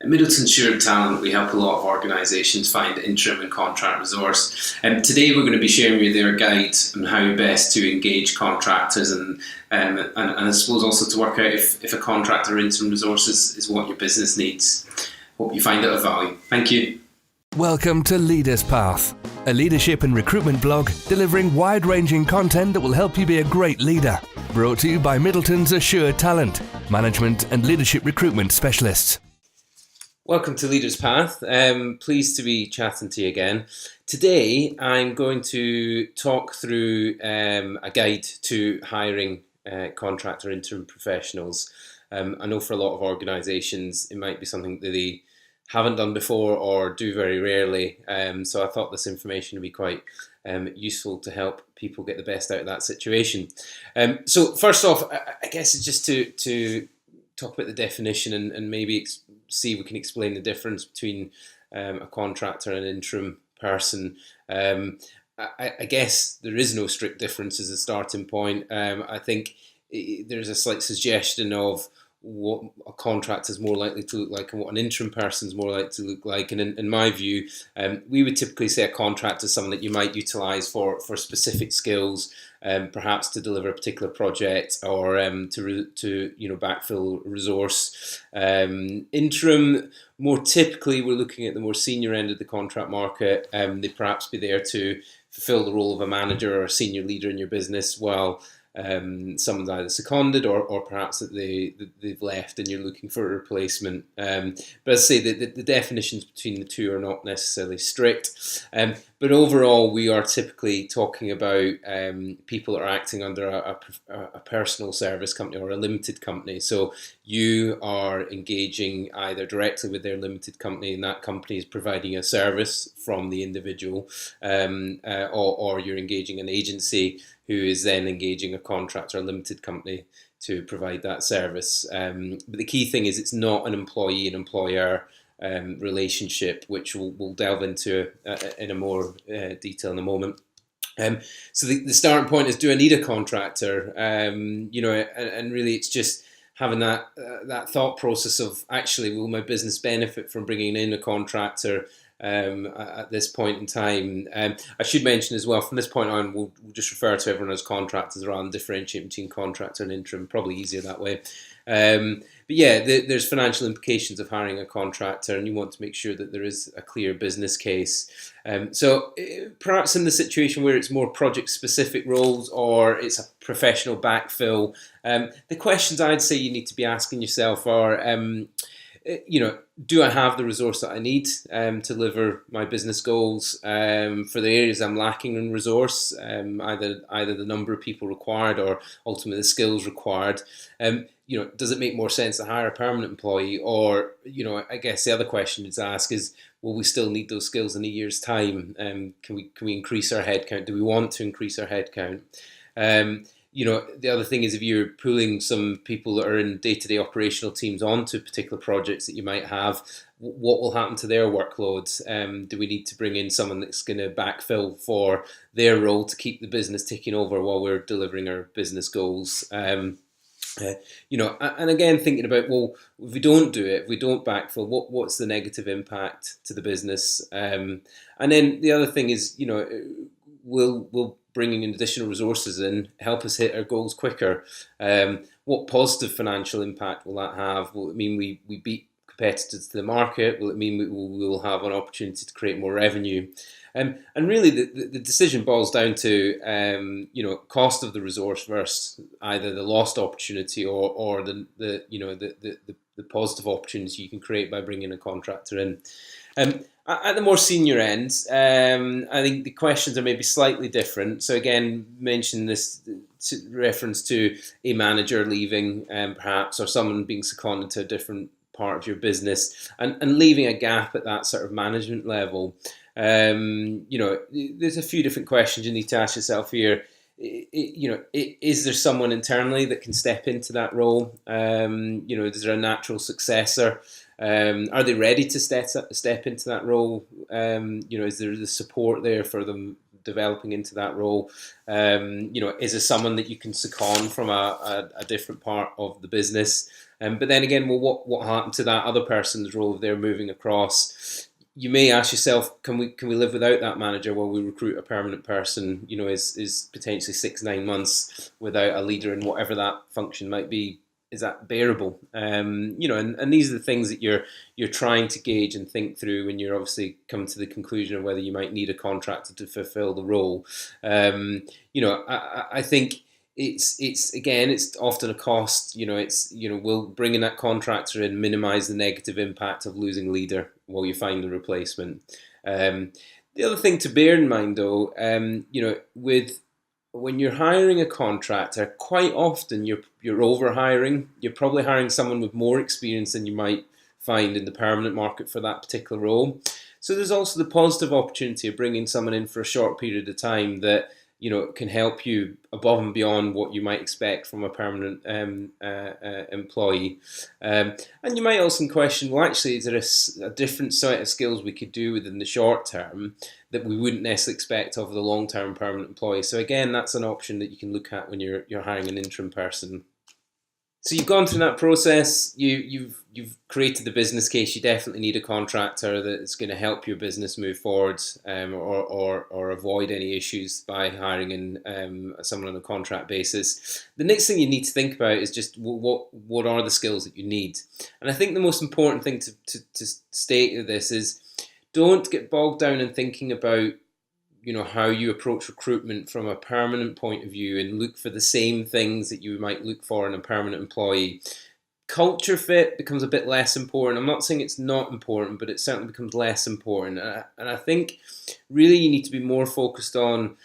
At Middletons Assured Talent, we help a lot of organisations find interim and contract resource. Today we're going to be sharing with you our guide on how best to engage contractors and I suppose also to work out if a contractor or interim resource is what your business needs. Hope you find it of value. Thank you. Welcome to Leaders Path, a leadership and recruitment blog delivering wide-ranging content that will help you be a great leader. Brought to you by Middletons Assured Talent, management and leadership recruitment specialists. Welcome to Leaders Path. Pleased to be chatting to you again. Today I'm going to talk through a guide to hiring contractor interim professionals. I know for a lot of organisations it might be something that they haven't done before or do very rarely. So I thought this information would be quite useful to help people get the best out of that situation. So first off, I guess it's just to talk about the definition and maybe see if we can explain the difference between a contractor and an interim person. I guess there is no strict difference as a starting point. I think there's a slight suggestion of what a contractor is more likely to look like and what an interim person is more likely to look like. And in my view, we would typically say a contractor is someone that you might utilise for specific skills, perhaps to deliver a particular project or to backfill a resource. Interim, more typically, we're looking at the more senior end of the contract market. They perhaps be there to fulfil the role of a manager or a senior leader in your business while someone's either seconded or perhaps that they've left and you're looking for a replacement. But as I say, the definitions between the two are not necessarily strict. But overall, we are typically talking about people that are acting under a personal service company or a limited company. So you are engaging either directly with their limited company and that company is providing a service from the individual, or you're engaging an agency who is then engaging a contractor or limited company to provide that service. But the key thing is it's not an employee and employer relationship, which we'll delve into in a more detail in a moment. So the starting point is, do I need a contractor? And really it's just having that thought process of, actually, will my business benefit from bringing in a contractor at this point in time? I should mention as well, from this point on, we'll just refer to everyone as contractors rather than differentiate between contractor and interim, probably easier that way. But yeah, there's financial implications of hiring a contractor, and you want to make sure that there is a clear business case. So perhaps in the situation where it's more project-specific roles or it's a professional backfill, the questions I'd say you need to be asking yourself are, do I have the resource that I need to deliver my business goals? For the areas I'm lacking in resource, either the number of people required or ultimately the skills required, does it make more sense to hire a permanent employee? Or, I guess the other question to ask is, will we still need those skills in a year's time? Can we increase our headcount? Do we want to increase our headcount? The other thing is, if you're pulling some people that are in day-to-day operational teams onto particular projects that you might have, what will happen to their workloads? Do we need to bring in someone that's going to backfill for their role to keep the business ticking over while we're delivering our business goals? And again, thinking about, well, if we don't do it, if we don't backfill, what's the negative impact to the business? And then the other thing is, will bringing in additional resources in help us hit our goals quicker? What positive financial impact will that have? Will it mean we beat competitors to the market? Will it mean we will have an opportunity to create more revenue? And really the decision boils down to cost of the resource versus either the lost opportunity or the positive opportunity you can create by bringing a contractor in. At the more senior end, I think the questions are maybe slightly different. So again, mention this reference to a manager leaving, perhaps, or someone being seconded to a different part of your business, and leaving a gap at that sort of management level. There's a few different questions you need to ask yourself here. Is there someone internally that can step into that role? Is there a natural successor? Are they ready to step into that role? Is there the support there for them developing into that role? Is there someone that you can second from a different part of the business? But then again, well, what happened to that other person's role if they're moving across? You may ask yourself, can we live without that manager while we recruit a permanent person? Is potentially 6-9 months without a leader in whatever that function might be. Is that bearable? And these are the things that you're trying to gauge and think through when you're obviously coming to the conclusion of whether you might need a contractor to fulfil the role. I think it's often a cost. Will bringing that contractor in minimise the negative impact of losing a leader while you find the replacement. The other thing to bear in mind, though, when you're hiring a contractor, quite often you're over hiring. You're probably hiring someone with more experience than you might find in the permanent market for that particular role. So there's also the positive opportunity of bringing someone in for a short period of time that can help you above and beyond what you might expect from a permanent employee. And you might also question, well, actually, is there a different set of skills we could do within the short term that we wouldn't necessarily expect of the long-term permanent employee? So again, that's an option that you can look at when you're hiring an interim person. So you've gone through that process. You've created the business case. You definitely need a contractor that's going to help your business move forward, or avoid any issues by hiring in someone on a contract basis. The next thing you need to think about is just what are the skills that you need. And I think the most important thing to state of this is don't get bogged down in thinking about how you approach recruitment from a permanent point of view and look for the same things that you might look for in a permanent employee. Culture fit becomes a bit less important. I'm not saying it's not important, but it certainly becomes less important. And I think really you need to be more focused on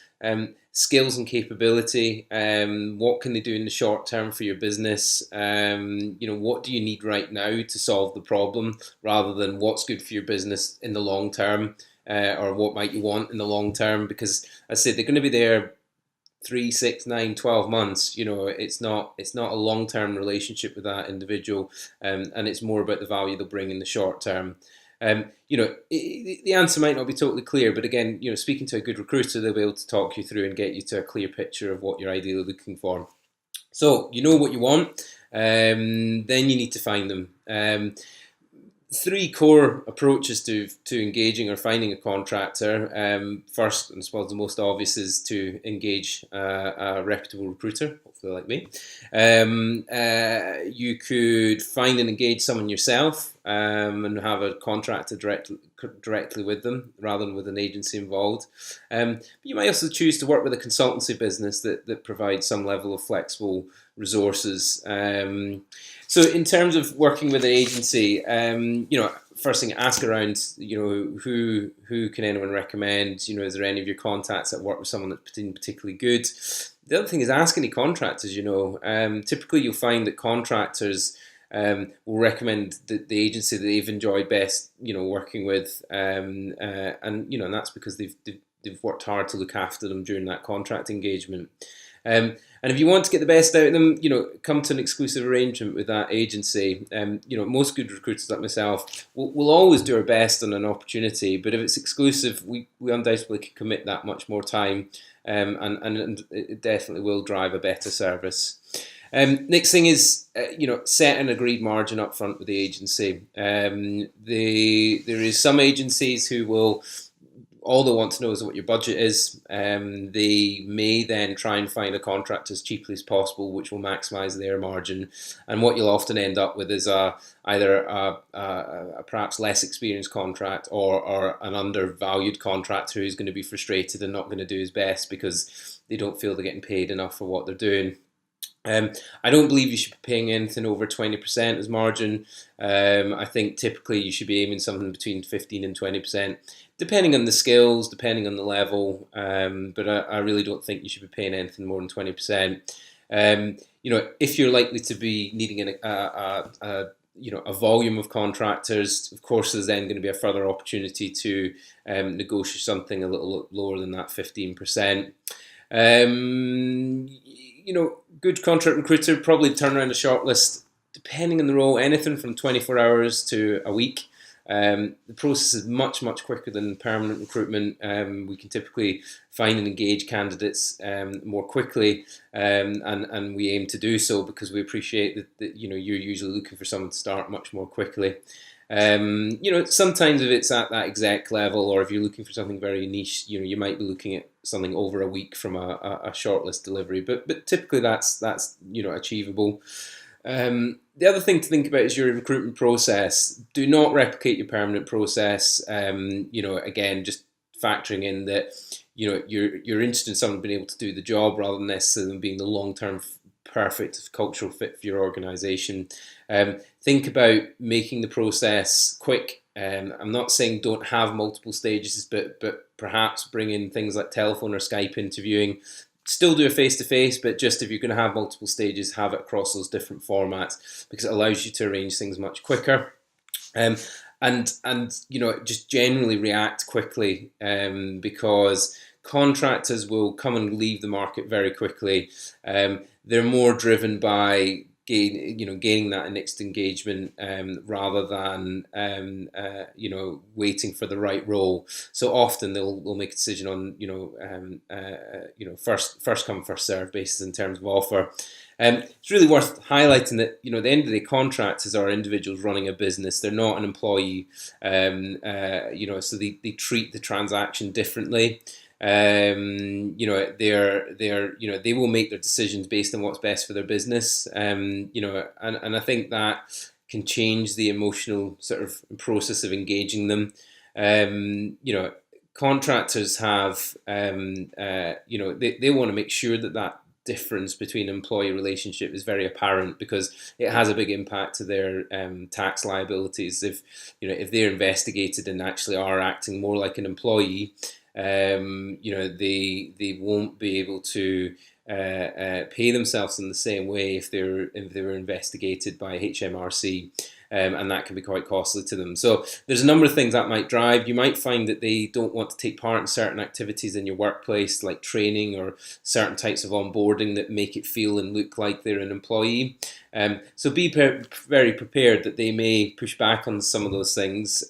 skills and capability. What can they do in the short term for your business? What do you need right now to solve the problem, rather than what's good for your business in the long term. Or what might you want in the long term? Because as I said, they're going to be there 3, 6, 9, 12 months. It's not a long-term relationship with that individual, and it's more about the value they'll bring in the short term. The answer might not be totally clear, but again, speaking to a good recruiter, they'll be able to talk you through and get you to a clear picture of what you're ideally looking for. So you know what you want, then you need to find them. 3 core approaches to engaging or finding a contractor. First, and I suppose the most obvious, is to engage a reputable recruiter, hopefully like me. You could find and engage someone yourself, and have a contractor directly with them rather than with an agency involved. But you might also choose to work with a consultancy business that provides some level of flexible resources. So in terms of working with an agency, first thing, ask around, who can anyone recommend? Is there any of your contacts that work with someone that's particularly good? The other thing is ask any contractors. Typically you'll find that contractors will recommend the agency that they've enjoyed best, working with, and that's because they've worked hard to look after them during that contract engagement. And if you want to get the best out of them, come to an exclusive arrangement with that agency. Most good recruiters like myself will always do our best on an opportunity, but if it's exclusive, we undoubtedly can commit that much more time, and it definitely will drive a better service. Next thing is, set an agreed margin up front with the agency. There is some agencies who will, all they want to know is what your budget is. They may then try and find a contract as cheaply as possible, which will maximise their margin. And what you'll often end up with is either a perhaps less experienced contract or an undervalued contractor who's going to be frustrated and not going to do his best because they don't feel they're getting paid enough for what they're doing. I don't believe you should be paying anything over 20% as margin. I think typically you should be aiming something between 15 and 20%, depending on the skills, depending on the level. But I really don't think you should be paying anything more than 20%. If you're likely to be needing a volume of contractors, of course, there's then going to be a further opportunity to negotiate something a little lower than that 15%. Good contract recruiter probably turn around a shortlist, depending on the role, anything from 24 hours to a week. The process is much quicker than permanent recruitment. We can typically find and engage candidates more quickly, and we aim to do so because we appreciate that you're usually looking for someone to start much more quickly. Sometimes if it's at that exec level, or if you're looking for something very niche, you might be looking at something over a week from a shortlist delivery. But typically that's achievable. The other thing to think about is your recruitment process. Do not replicate your permanent process. Again, just factoring in that you're interested in someone being able to do the job rather than necessarily being the long-term perfect cultural fit for your organisation. Think about making the process quick. I'm not saying don't have multiple stages, but perhaps bring in things like telephone or Skype interviewing. Still do a face-to-face, but just if you're going to have multiple stages, have it across those different formats because it allows you to arrange things much quicker. And just generally react quickly because contractors will come and leave the market very quickly. They're more driven by gaining that next engagement rather than waiting for the right role. So often they'll make a decision on first come first served basis in terms of offer. It's really worth highlighting that at the end of the day, contractors are individuals running a business. They're not an employee, so they treat the transaction differently. They will make their decisions based on what's best for their business. And I think that can change the emotional sort of process of engaging them. Contractors have, they want to make sure that difference between employee relationship is very apparent because it has a big impact to their tax liabilities. If they're investigated and actually are acting more like an employee, they won't be able to pay themselves in the same way if they were investigated by HMRC, and that can be quite costly to them. So there's a number of things that might drive. You might find that they don't want to take part in certain activities in your workplace, like training or certain types of onboarding that make it feel and look like they're an employee. So be very prepared that they may push back on some of those things.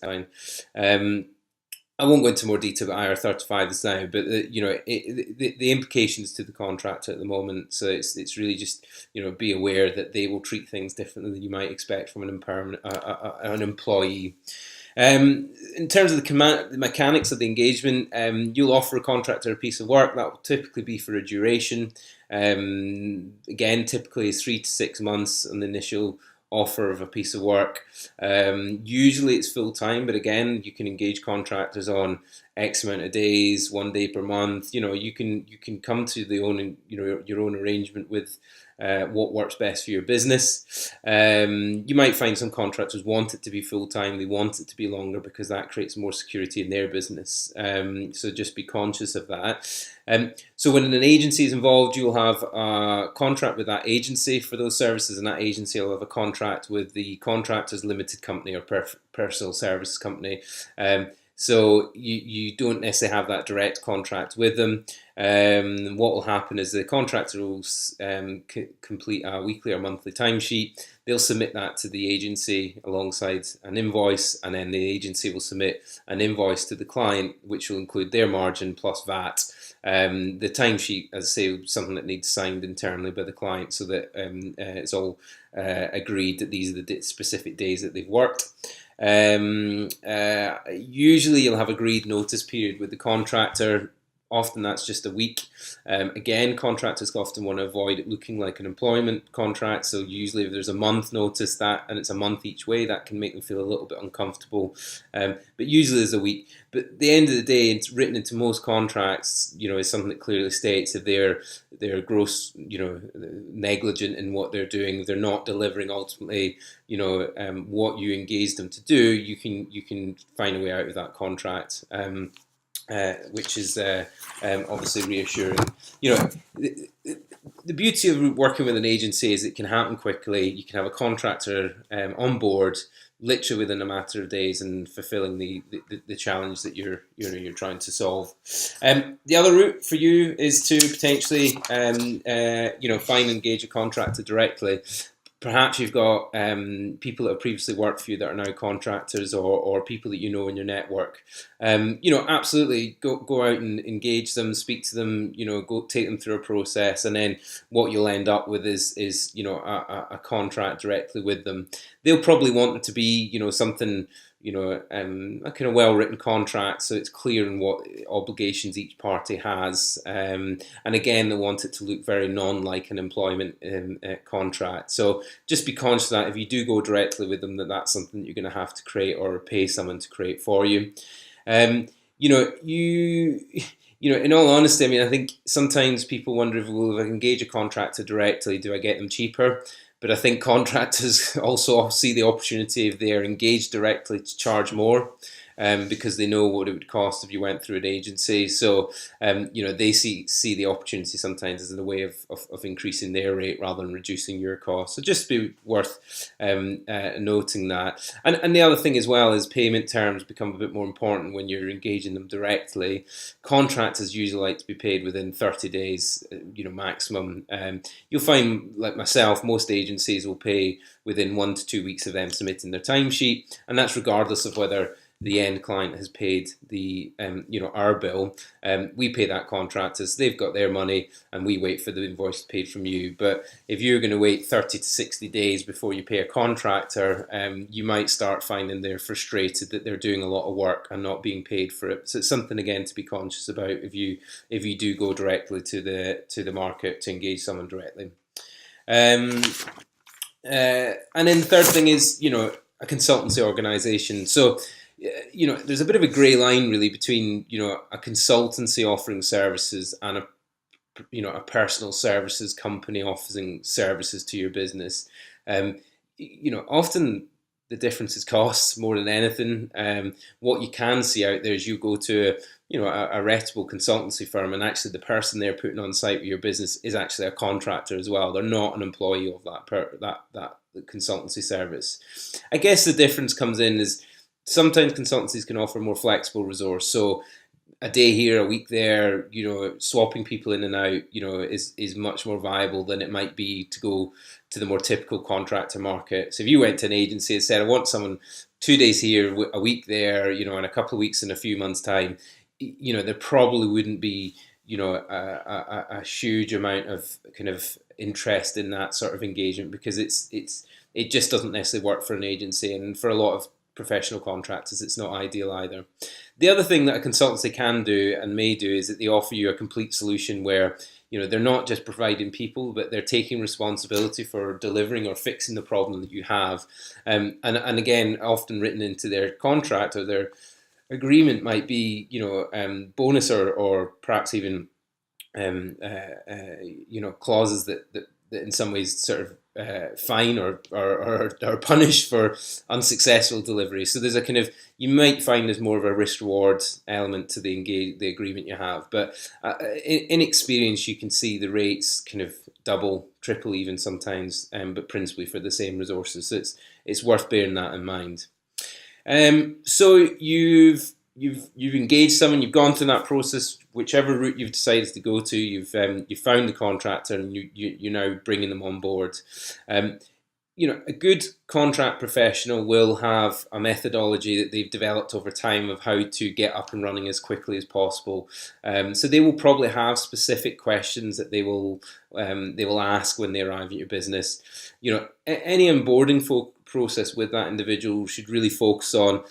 I won't go into more detail about IR35 just now, but the implications to the contractor at the moment. So it's really just be aware that they will treat things differently than you might expect from an employee. In terms of the mechanics of the engagement, you'll offer a contractor a piece of work that will typically be for a duration. Again, typically is 3 to 6 months on the initial offer of a piece of work. Usually it's full time, but again, you can engage contractors on X amount of days, 1 day per month. You can come to your own arrangement with what works best for your business. You might find some contractors want it to be full time. They want it to be longer because that creates more security in their business. So just be conscious of that. So when an agency is involved, you'll have a contract with that agency for those services, and that agency will have a contract with the contractor's limited company or personal services company. So you don't necessarily have that direct contract with them. What will happen is the contractor will complete a weekly or monthly timesheet. They'll submit that to the agency alongside an invoice, and then the agency will submit an invoice to the client, which will include their margin plus VAT. The timesheet, as I say, is something that needs signed internally by the client so that it's all agreed that these are the specific days that they've worked. Usually you'll have agreed notice period with the contractor. Often that's just a week. Again, contractors often want to avoid it looking like an employment contract. So usually if there's a month notice and it's a month each way, that can make them feel a little bit uncomfortable. But usually there's a week. But at the end of the day, it's written into most contracts, is something that clearly states if they're gross, negligent in what they're doing, if they're not delivering ultimately, what you engaged them to do, you can find a way out of that contract. Which is obviously reassuring. The beauty of working with an agency is it can happen quickly. You can have a contractor on board literally within a matter of days and fulfilling the challenge that you're trying to solve. The other route for you is to potentially find and engage a contractor directly. Perhaps you've got people that have previously worked for you that are now contractors, or people that you know in your network. Absolutely go out and engage them, speak to them. Go take them through a process, and then what you'll end up with is a contract directly with them. They'll probably want it to be something, a kind of well-written contract, so it's clear in what obligations each party has. And again, they want it to look very non-like an employment contract. So just be conscious that if you do go directly with them, that's something that you're going to have to create or pay someone to create for you. In all honesty, I mean, I think sometimes people wonder if I engage a contractor directly, do I get them cheaper? But I think contractors also see the opportunity, if they are engaged directly, to charge more, because they know what it would cost if you went through an agency. So, they see the opportunity sometimes as a way of increasing their rate rather than reducing your cost. So just be worth noting that. And the other thing as well is payment terms become a bit more important when you're engaging them directly. Contractors usually like to be paid within 30 days, maximum. You'll find, like myself, most agencies will pay within 1 to 2 weeks of them submitting their timesheet, and that's regardless of whether the end client has paid the our bill. We pay that contractors, they've got their money, and we wait for the invoice paid from you. But if you're going to wait 30 to 60 days before you pay a contractor, you might start finding they're frustrated that they're doing a lot of work and not being paid for it. So it's something, again, to be conscious about if you do go directly to the market to engage someone directly. And then the third thing is a consultancy organisation. So there's a bit of a grey line really between a consultancy offering services and a personal services company offering services to your business. Often the difference is costs more than anything. What you can see out there is you go to a reputable consultancy firm, and actually the person they're putting on site with your business is actually a contractor as well. They're not an employee of that consultancy service. I guess the difference comes in is sometimes consultancies can offer more flexible resource. So a day here, a week there, swapping people in and out, is much more viable than it might be to go to the more typical contractor market. So if you went to an agency and said, I want someone 2 days here, a week there, and a couple of weeks in a few months' time, there probably wouldn't be, a huge amount of kind of interest in that sort of engagement, because it just doesn't necessarily work for an agency, and for a lot of professional contractors, it's not ideal either. The other thing that a consultancy can do and may do is that they offer you a complete solution where they're not just providing people, but they're taking responsibility for delivering or fixing the problem that you have. And again, often written into their contract or their agreement might be bonus or perhaps even clauses that in some ways sort of fine or punish for unsuccessful delivery. So there's a kind of, you might find there's more of a risk reward element to the agreement you have. But in experience, you can see the rates kind of double, triple even sometimes, but principally for the same resources. So it's worth bearing that in mind. So you've engaged someone, you've gone through that process, whichever route you've decided to go to, you've found the contractor, and you're now bringing them on board. A good contract professional will have a methodology that they've developed over time of how to get up and running as quickly as possible. So they will probably have specific questions that they will ask when they arrive at your business. Any onboarding process with that individual should really focus on,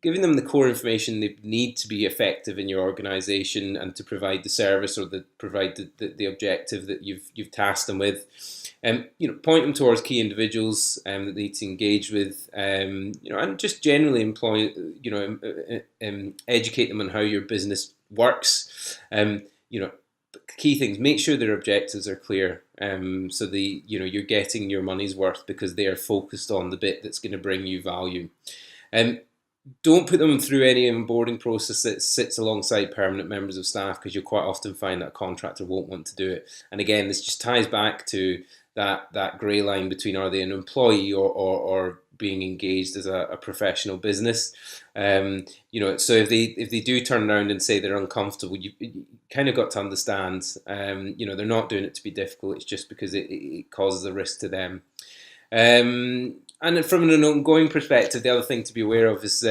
giving them the core information they need to be effective in your organisation and to provide the service or provide the objective that you've tasked them with. Point them towards key individuals that they need to engage with, and just generally educate them on how your business works. Key things: make sure their objectives are clear, so you're getting your money's worth because they are focused on the bit that's going to bring you value. Don't put them through any onboarding process that sits alongside permanent members of staff, because you'll quite often find that a contractor won't want to do it. And again, this just ties back to that grey line between, are they an employee or being engaged as a professional business. So if they do turn around and say they're uncomfortable, you kind of got to understand, they're not doing it to be difficult. It's just because it causes a risk to them. And from an ongoing perspective, the other thing to be aware of is,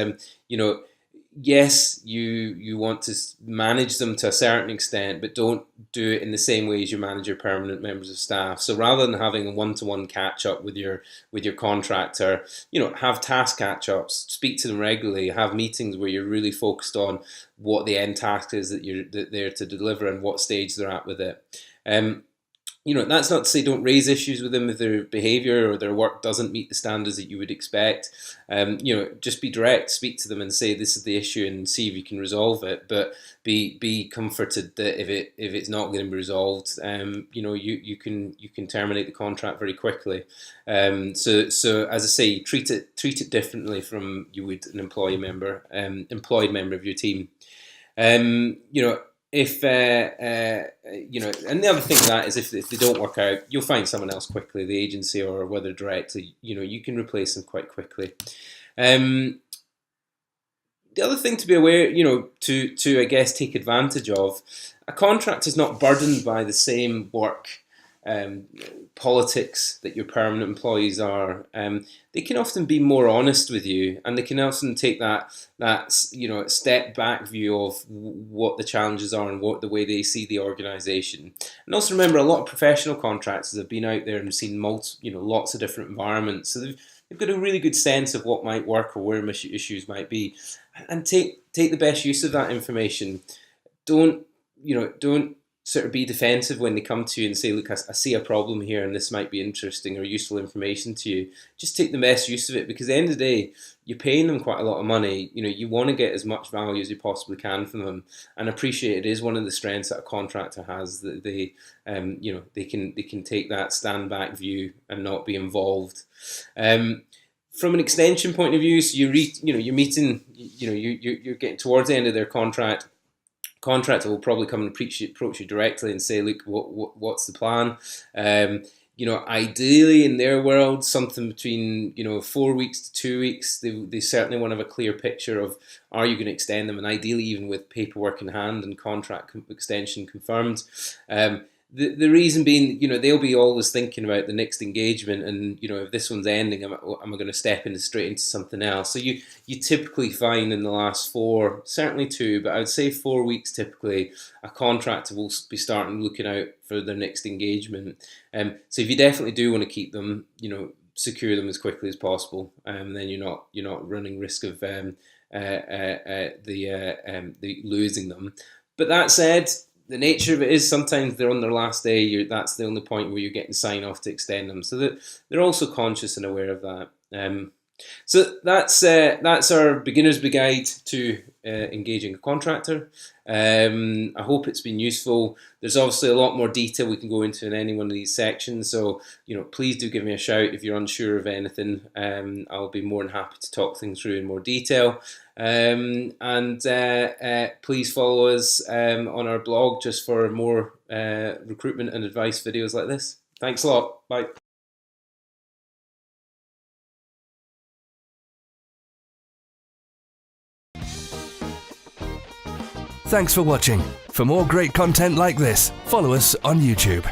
yes, you want to manage them to a certain extent, but don't do it in the same way as you manage your permanent members of staff. So rather than having a one-to-one catch-up with your contractor, have task catch-ups, speak to them regularly, have meetings where you're really focused on what the end task is that they're to deliver and what stage they're at with it. That's not to say don't raise issues with them if their behaviour or their work doesn't meet the standards that you would expect. Just be direct, speak to them and say this is the issue and see if you can resolve it. But be comforted that if it's not going to be resolved, you can terminate the contract very quickly. So as I say, treat it differently from you would an employed member of your team. If and the other thing of that is if they don't work out, you'll find someone else quickly, the agency or whether directly, you can replace them quite quickly. The other thing to be aware, to I guess take advantage of, a contract is not burdened by the same work politics that your permanent employees are. They can often be more honest with you, and they can often take that step back view of what the challenges are and what the way they see the organisation. And also remember, a lot of professional contractors have been out there and seen lots of different environments, so they've got a really good sense of what might work or where issues might be, and take the best use of that information. Don't sort of be defensive when they come to you and say, look, I see a problem here and this might be interesting or useful information to you. Just take the best use of it, because at the end of the day, you're paying them quite a lot of money. You want to get as much value as you possibly can from them, and appreciate it is one of the strengths that a contractor has, that they can take that stand back view and not be involved. From an extension point of view, so you're meeting, you're getting towards the end of their contract. Contractor will probably come and approach you directly and say, look, what's the plan? Ideally in their world, something between 4 weeks to 2 weeks. They certainly want to have a clear picture of, are you going to extend them, and ideally even with paperwork in hand and contract extension confirmed. The reason being, they'll be always thinking about the next engagement, and if this one's ending, am I going to step straight into something else? So you typically find in the last 4, certainly 2, but I would say 4 weeks typically, a contractor will be starting looking out for their next engagement. So if you definitely do want to keep them, secure them as quickly as possible, and then you're not running risk of the losing them. But that said, the nature of it is sometimes they're on their last day. That's the only point where you're getting sign off to extend them, so that they're also conscious and aware of that. So that's our beginner's guide to engaging a contractor. I hope it's been useful. There's obviously a lot more detail we can go into in any one of these sections, so please do give me a shout if you're unsure of anything. I'll be more than happy to talk things through in more detail. And please follow us on our blog just for more recruitment and advice videos like this. Thanks a lot. Bye. Thanks for watching. For more great content like this, follow us on YouTube.